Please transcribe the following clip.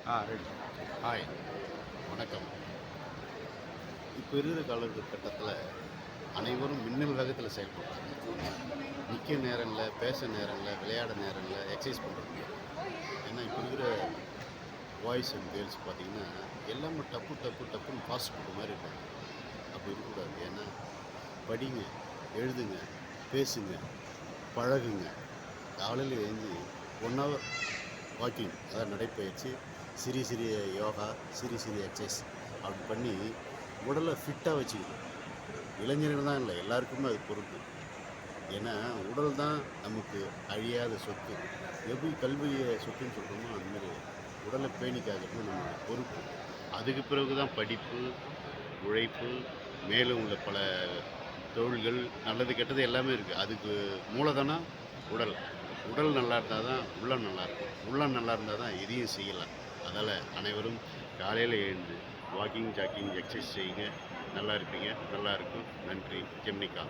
Right. Hi, வணக்கம். இப்போ இருக்கிற காலகட்டத்தில் அனைவரும் மின்னல் வேகத்தில் செயல்படுறாங்க. நிற்க நேரம் இல்லை, பேச நேரம் இல்லை, விளையாட நேரம் இல்லை, எக்ஸசைஸ் பண்ணுறது. ஏன்னா இப்போ இருக்கிற பாய்ஸ் அண்ட் கேர்ள்ஸ் பார்த்தீங்கன்னா எல்லாமே டப்பு டப்பு டப்புன்னு ஃபாஸ்ட் ஃபுட் மாதிரி இருக்காங்க. அப்படி இருக்கக்கூடாது. ஏன்னா படிங்க, எழுதுங்க, பேசுங்க, பழகுங்க. காலையில் எழுந்து 1 ஹவர் வாக்கிங், அதாவது நடைப்பயிற்சி, சிறிய சிறிய யோகா, சிறிய சிறிய எக்ஸசைஸ் அப்படி பண்ணி உடலை ஃபிட்டாக வச்சுக்கணும். இளைஞர்கள் தான் இல்லை, எல்லாருக்குமே அது பொறுப்பு. ஏன்னா உடல் தான் நமக்கு அழியாத சொத்து. எப்படி கல்வியை சொத்துன்னு சொல்கிறோமோ அதுமாரி உடலை பேணிக்காகிறது நம்மளுடைய பொறுப்பு. அதுக்கு பிறகு தான் படிப்பு, உழைப்பு, மேலும் உள்ள பல தொழில்கள், நல்லது கெட்டது எல்லாமே இருக்குது. அதுக்கு மூலதனம் உடல். உடல் நல்லா இருந்தால் தான் உள்ளம் நல்லாயிருக்கும். உள்ளம் நல்லா இருந்தால் தான் எதையும் செய்யலாம். அதனால் அனைவரும் காலையில் எழுந்து வாக்கிங், ஜாக்கிங், எக்ஸசைஸ் செய்யுங்க. நல்லா இருப்பீங்க. நல்லா இருக்கும். நன்றி. ஜெமினிகா.